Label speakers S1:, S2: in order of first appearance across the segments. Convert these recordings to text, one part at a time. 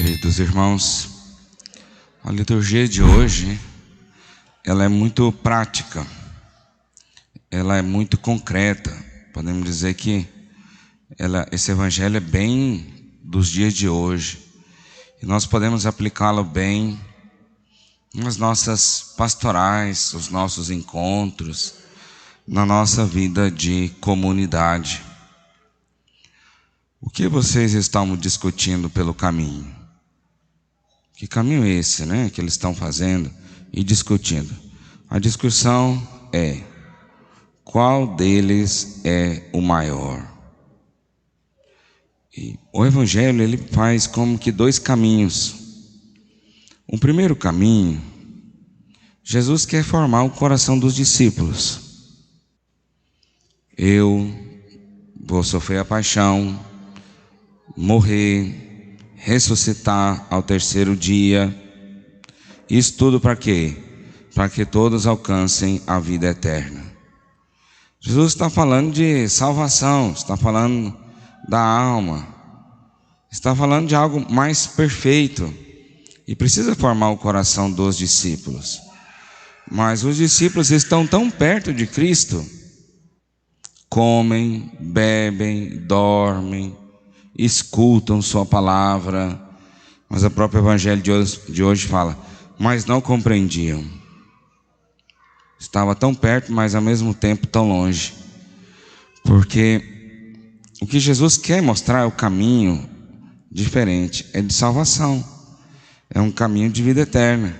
S1: Queridos irmãos, a liturgia de hoje, ela é muito prática, ela é muito concreta. Podemos dizer que esse evangelho é bem dos dias de hoje, e nós podemos aplicá-lo bem nas nossas pastorais, nos nossos encontros, na nossa vida de comunidade. O que vocês estão discutindo pelo caminho? Que caminho é esse, que eles estão fazendo e discutindo? A discussão é: qual deles é o maior? E o evangelho, ele faz como que dois caminhos. O primeiro caminho, Jesus quer formar o coração dos discípulos. Eu vou sofrer a paixão, morrer, ressuscitar ao terceiro dia. Isso tudo para quê? Para que todos alcancem a vida eterna. Jesus está falando de salvação, está falando da alma, está falando de algo mais perfeito, e precisa formar o coração dos discípulos. Mas os discípulos estão tão perto de Cristo, comem, bebem, dormem, escutam sua palavra, mas o próprio evangelho de hoje fala: mas não compreendiam. Estava tão perto, mas ao mesmo tempo tão longe. Porque o que Jesus quer mostrar é o caminho diferente, é de salvação, é um caminho de vida eterna.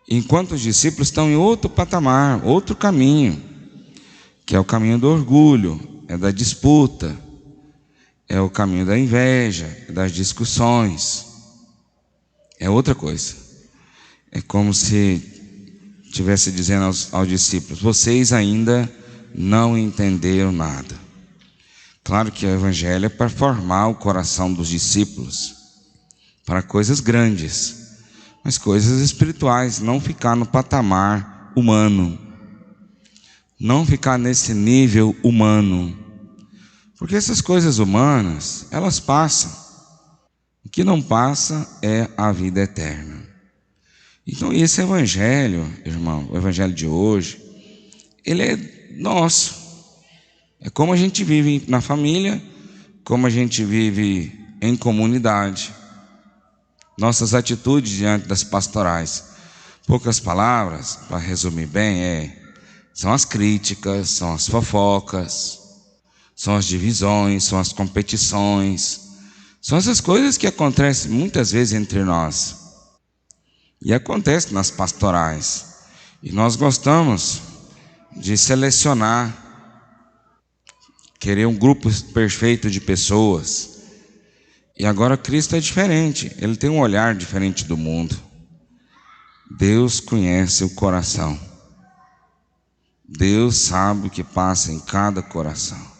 S1: Enquanto os discípulos estão em outro patamar, outro caminho, que é o caminho do orgulho, é da disputa, é o caminho da inveja, das discussões. É outra coisa. É como se estivesse dizendo aos discípulos: vocês ainda não entenderam nada. Claro que o evangelho é para formar o coração dos discípulos para coisas grandes, mas coisas espirituais, não ficar no patamar humano, não ficar nesse nível humano. Porque essas coisas humanas, elas passam. O que não passa é a vida eterna. Então, esse evangelho, irmão, o evangelho de hoje, ele é nosso. É como a gente vive na família, como a gente vive em comunidade. Nossas atitudes diante das pastorais. Poucas palavras, para resumir bem, são as críticas, são as fofocas, são as divisões, são as competições, são essas coisas que acontecem muitas vezes entre nós. E acontece nas pastorais. E nós gostamos de selecionar, querer um grupo perfeito de pessoas. E agora Cristo é diferente, Ele tem um olhar diferente do mundo. Deus conhece o coração. Deus sabe o que passa em cada coração.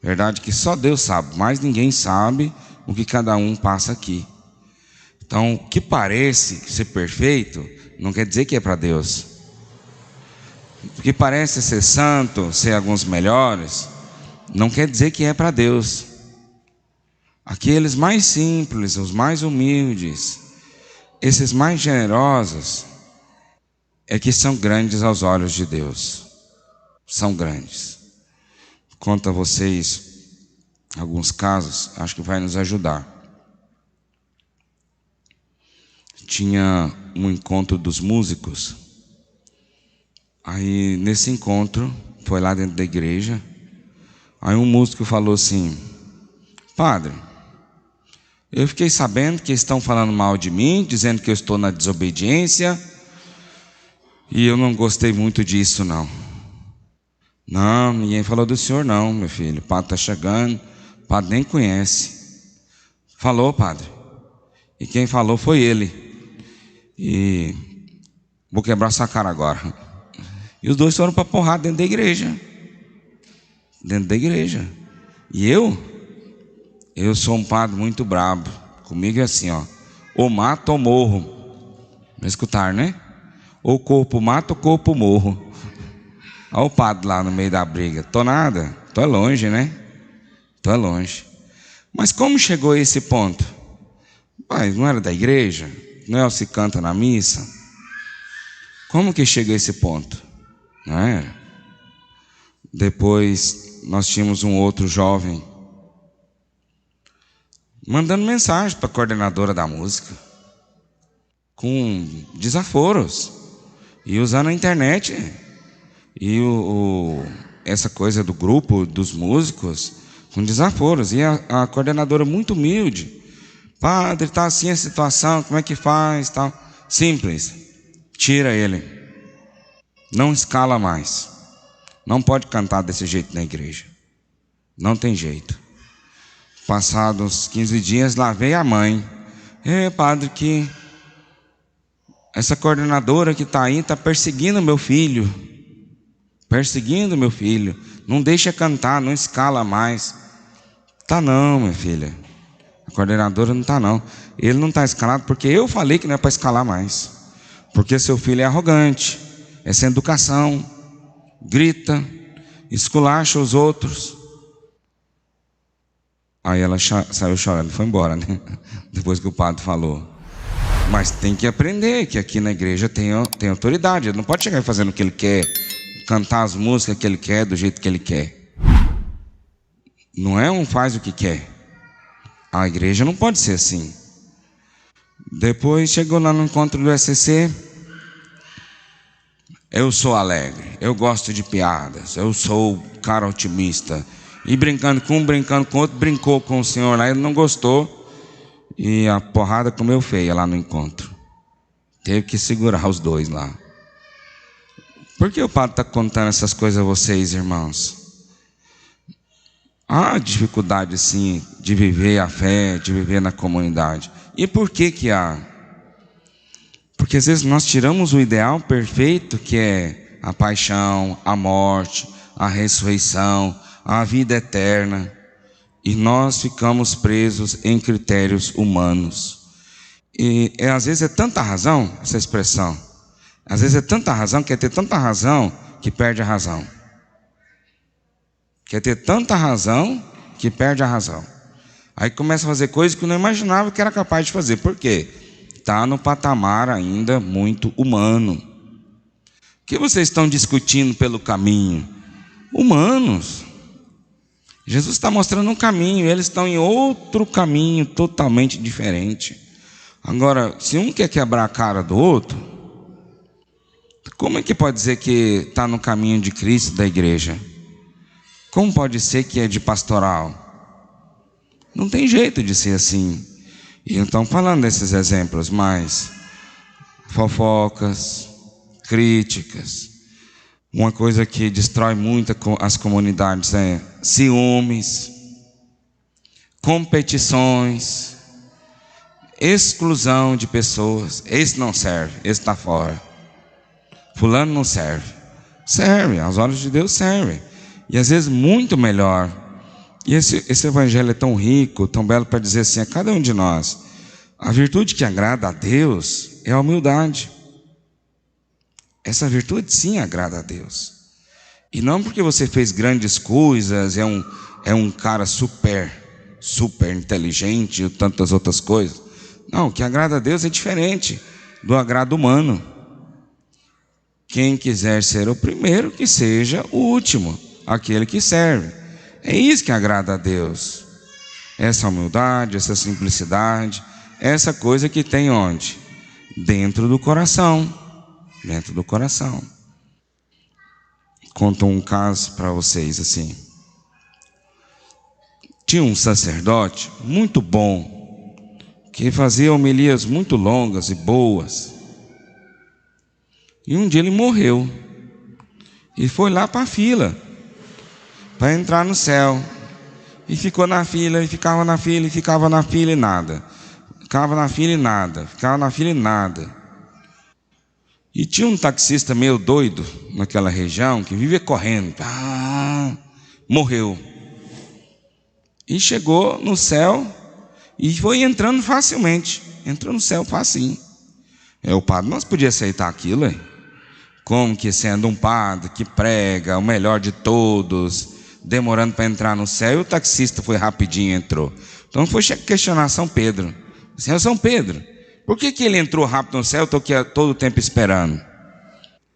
S1: Verdade que só Deus sabe, mas ninguém sabe o que cada um passa aqui. Então, o que parece ser perfeito, não quer dizer que é para Deus. O que parece ser santo, ser alguns melhores, não quer dizer que é para Deus. Aqueles mais simples, os mais humildes, esses mais generosos, é que são grandes aos olhos de Deus. São grandes. Conto a vocês alguns casos, acho que vai nos ajudar. Tinha um encontro dos músicos. Aí nesse encontro, foi lá dentro da igreja. Aí um músico falou assim: padre, eu fiquei sabendo que estão falando mal de mim, dizendo que eu estou na desobediência, e eu não gostei muito disso não. Não, ninguém falou do senhor não, meu filho. O padre está chegando, o padre nem conhece. Falou, padre. E quem falou foi ele. E vou quebrar sua cara agora. E os dois foram para porrada dentro da igreja. Dentro da igreja. E eu sou um padre muito brabo. Comigo é assim, ou mato ou morro. Vai escutar, né? Ou corpo mato ou corpo morro. Olha o padre lá no meio da briga. Tô nada, tô longe, né? Tô longe. Mas como chegou a esse ponto? Mas não era da igreja? Não é o se canta na missa? Como que chega a esse ponto? Não é? Depois nós tínhamos um outro jovem mandando mensagem para a coordenadora da música, com desaforos, e usando a internet, e essa coisa do grupo dos músicos, com desaforos, e a coordenadora muito humilde: padre, está assim a situação, como é que faz, tal. Simples, tira ele, não escala mais, não pode cantar desse jeito na igreja, não tem jeito. Passados 15 dias, lá veio a mãe: padre, que essa coordenadora que está aí está perseguindo meu filho, não deixa cantar, não escala mais. Tá não, minha filha, a coordenadora não está não, ele não está escalado porque eu falei que não é para escalar mais, porque seu filho é arrogante, é sem educação, grita, esculacha os outros. Aí ela saiu chorando e foi embora, né? Depois que o padre falou. Mas tem que aprender que aqui na igreja tem autoridade. Ele não pode chegar fazendo o que ele quer, cantar as músicas que ele quer, do jeito que ele quer. Não é um faz o que quer. A igreja não pode ser assim. Depois chegou lá no encontro do SCC. Eu sou alegre, eu gosto de piadas, eu sou cara otimista. E brincando com um, brincando com outro, brincou com o senhor lá, ele não gostou, e a porrada comeu feia lá no encontro. Teve que segurar os dois lá. Por que o padre está contando essas coisas a vocês, irmãos? Há dificuldade sim de viver a fé, de viver na comunidade. E por que que há? Porque às vezes nós tiramos o ideal perfeito, que é a paixão, a morte, a ressurreição, a vida eterna, e nós ficamos presos em critérios humanos. E às vezes é tanta razão, essa expressão, às vezes é tanta razão, quer ter tanta razão que perde a razão. Quer ter tanta razão que perde a razão. Aí começa a fazer coisas que não imaginava que era capaz de fazer. Por quê? Está no patamar ainda muito humano. O que vocês estão discutindo pelo caminho? Humanos. Jesus está mostrando um caminho, eles estão em outro caminho totalmente diferente. Agora, se um quer quebrar a cara do outro, como é que pode dizer que está no caminho de Cristo, da igreja? Como pode ser que é de pastoral? Não tem jeito de ser assim. E então, falando desses exemplos mais fofocas, críticas, uma coisa que destrói muito as comunidades é ciúmes, competições, exclusão de pessoas. Esse não serve, esse está fora. Fulano não serve. Serve, aos olhos de Deus serve. E às vezes muito melhor. E esse evangelho é tão rico, tão belo para dizer assim a cada um de nós: a virtude que agrada a Deus é a humildade. Essa virtude sim agrada a Deus. E não porque você fez grandes coisas, é um cara super inteligente e tantas outras coisas. Não, o que agrada a Deus é diferente do agrado humano. Quem quiser ser o primeiro, que seja o último, aquele que serve. É isso que agrada a Deus. Essa humildade, essa simplicidade, essa coisa que tem onde? Dentro do coração. Dentro do coração. Conto um caso para vocês assim. Tinha um sacerdote muito bom, que fazia homilias muito longas e boas. E um dia ele morreu. E foi lá para a fila, para entrar no céu. E ficou na fila, e ficava na fila, e ficava na fila e nada. Ficava na fila e nada, ficava na fila e nada. E tinha um taxista meio doido naquela região, que vivia correndo. Morreu. E chegou no céu, e foi entrando facilmente. Entrou no céu facinho. O padre não podia aceitar aquilo, hein? Como que sendo um padre que prega o melhor de todos, demorando para entrar no céu, e o taxista foi rapidinho e entrou. Então foi questionar São Pedro: Senhor São Pedro, por que ele entrou rápido no céu? Eu estou aqui todo o tempo esperando.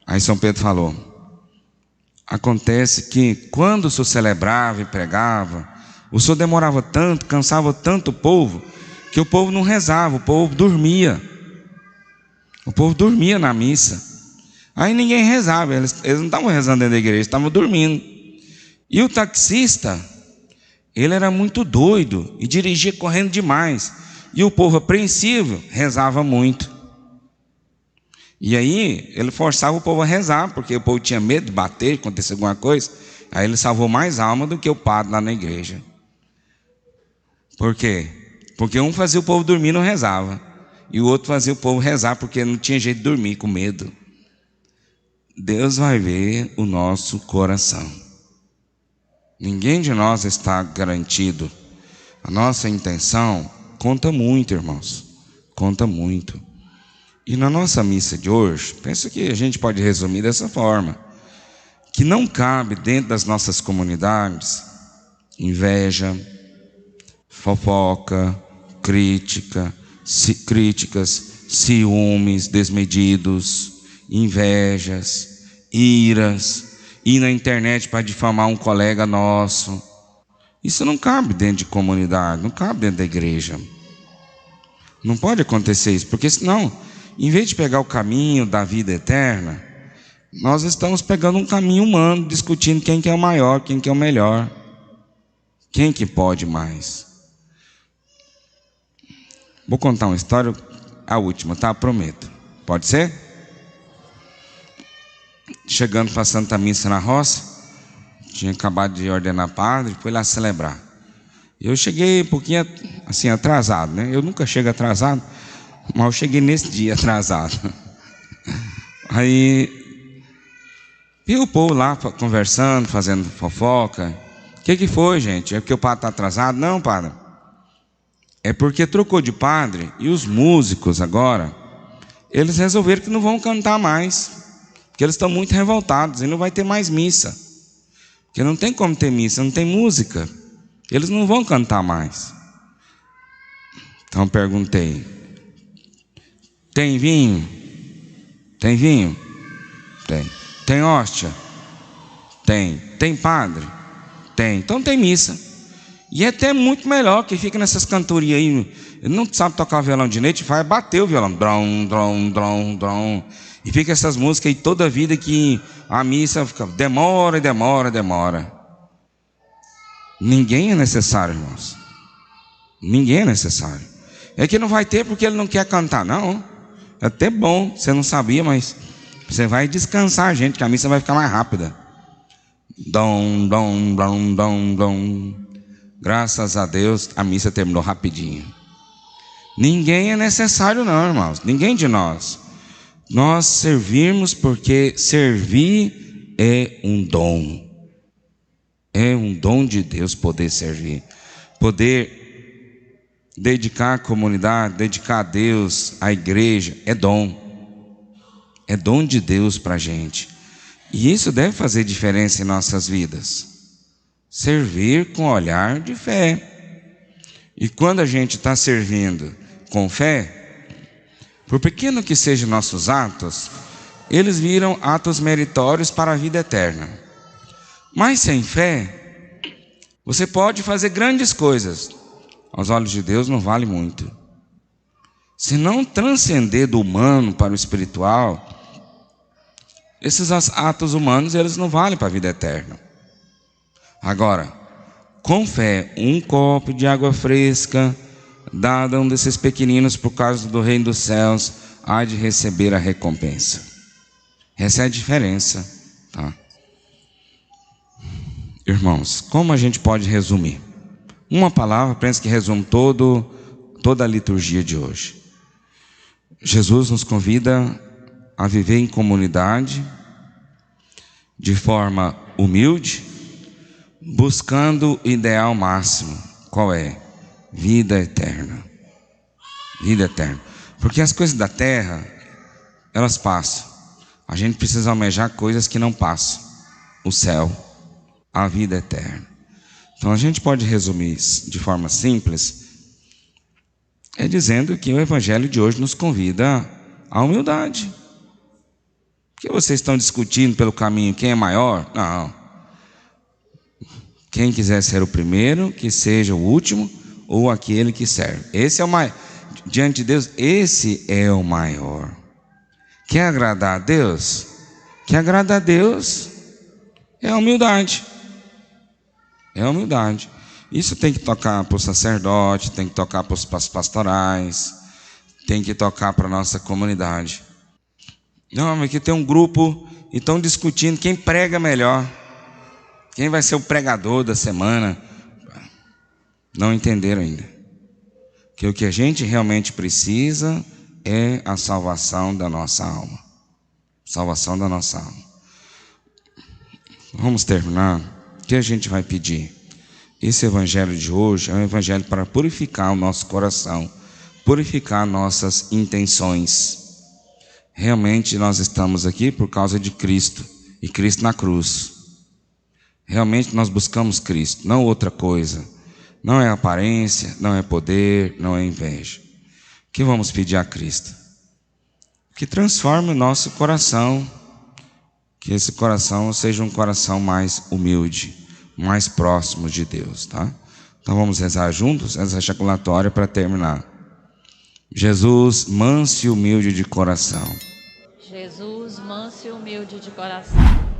S1: Aí São Pedro falou: acontece que quando o senhor celebrava e pregava, o senhor demorava tanto, cansava tanto o povo, que o povo não rezava, o povo dormia. O povo dormia na missa. Aí ninguém rezava, eles não estavam rezando dentro da igreja, estavam dormindo. E o taxista, ele era muito doido e dirigia correndo demais. E o povo apreensivo rezava muito. E aí ele forçava o povo a rezar, porque o povo tinha medo de bater, acontecer alguma coisa. Aí ele salvou mais alma do que o padre lá na igreja. Por quê? Porque um fazia o povo dormir e não rezava, e o outro fazia o povo rezar porque não tinha jeito de dormir, com medo. Deus vai ver o nosso coração. Ninguém de nós está garantido. A nossa intenção conta muito, irmãos. Conta muito. E na nossa missa de hoje, penso que a gente pode resumir dessa forma: que não cabe dentro das nossas comunidades inveja, fofoca, críticas, ciúmes desmedidos, invejas, iras, ir na internet para difamar um colega nosso. Isso não cabe dentro de comunidade, não cabe dentro da igreja. Não pode acontecer isso, porque senão, em vez de pegar o caminho da vida eterna, nós estamos pegando um caminho humano, discutindo quem que é o maior, quem que é o melhor, quem que pode mais. Vou contar uma história, a última, tá? Prometo. Pode ser? Chegando para a Santa Missa na roça, tinha acabado de ordenar padre, fui lá celebrar. Eu cheguei um pouquinho assim atrasado, né? Eu nunca chego atrasado, mas eu cheguei nesse dia atrasado. Aí vi o povo lá conversando, fazendo fofoca. O que foi, gente? É porque o padre está atrasado? Não, padre. É porque trocou de padre e os músicos agora, eles resolveram que não vão cantar mais, porque eles estão muito revoltados e não vai ter mais missa. Porque não tem como ter missa, não tem música. Eles não vão cantar mais. Então perguntei: tem vinho? Tem vinho? Tem. Tem hóstia? Tem. Tem padre? Tem. Então tem missa. E é até muito melhor, que fica nessas cantorias aí, ele não sabe tocar violão direito, vai bater o violão, drum, drum, drum, drum. E fica essas músicas aí toda a vida que a missa fica, demora. Ninguém é necessário, irmãos. Ninguém é necessário. É que não vai ter porque ele não quer cantar, não. É até bom, você não sabia, mas você vai descansar, gente, que a missa vai ficar mais rápida. Dom, dom, dom, dom, dom. Graças a Deus, a missa terminou rapidinho. Ninguém é necessário não, irmãos. Ninguém de nós. Nós servimos porque servir é um dom. É um dom de Deus poder servir. Poder dedicar a comunidade, dedicar a Deus, a igreja, é dom. É dom de Deus para a gente. E isso deve fazer diferença em nossas vidas. Servir com olhar de fé. E quando a gente está servindo com fé, por pequeno que sejam nossos atos, eles viram atos meritórios para a vida eterna. Mas sem fé, você pode fazer grandes coisas, aos olhos de Deus não vale muito. Se não transcender do humano para o espiritual, esses atos humanos, eles não valem para a vida eterna. Agora, com fé, um copo de água fresca, dado a um desses pequeninos por causa do reino dos céus, há de receber a recompensa. Essa é a diferença, tá? Irmãos, como a gente pode resumir? Uma palavra, penso que resume toda a liturgia de hoje. Jesus nos convida a viver em comunidade, de forma humilde, buscando o ideal máximo. Qual é? Vida eterna. Vida eterna. Porque as coisas da terra, elas passam. A gente precisa almejar coisas que não passam. O céu, a vida eterna. Então a gente pode resumir de forma simples, É dizendo que o evangelho de hoje nos convida à humildade. Por que vocês estão discutindo pelo caminho quem é maior? Não. Quem quiser ser o primeiro, que seja o último ou aquele que serve. Esse é o maior. Diante de Deus, esse é o maior. Quer agradar a Deus? Quer agradar a Deus é a humildade. É a humildade. Isso tem que tocar para o sacerdote, tem que tocar para os pastorais, tem que tocar para a nossa comunidade. Não, mas aqui tem um grupo e estão discutindo quem prega melhor. Quem vai ser o pregador da semana? Não entenderam ainda. Que o que a gente realmente precisa é a salvação da nossa alma. Salvação da nossa alma. Vamos terminar. O que a gente vai pedir? Esse evangelho de hoje é um evangelho para purificar o nosso coração, purificar nossas intenções. Realmente nós estamos aqui por causa de Cristo e Cristo na cruz. Realmente nós buscamos Cristo, não outra coisa. Não é aparência, não é poder, não é inveja. O que vamos pedir a Cristo? Que transforme o nosso coração, que esse coração seja um coração mais humilde, mais próximo de Deus, tá? Então vamos rezar juntos essa ejaculatória para terminar. Jesus, manso e humilde de coração.
S2: Jesus, manso e humilde de coração.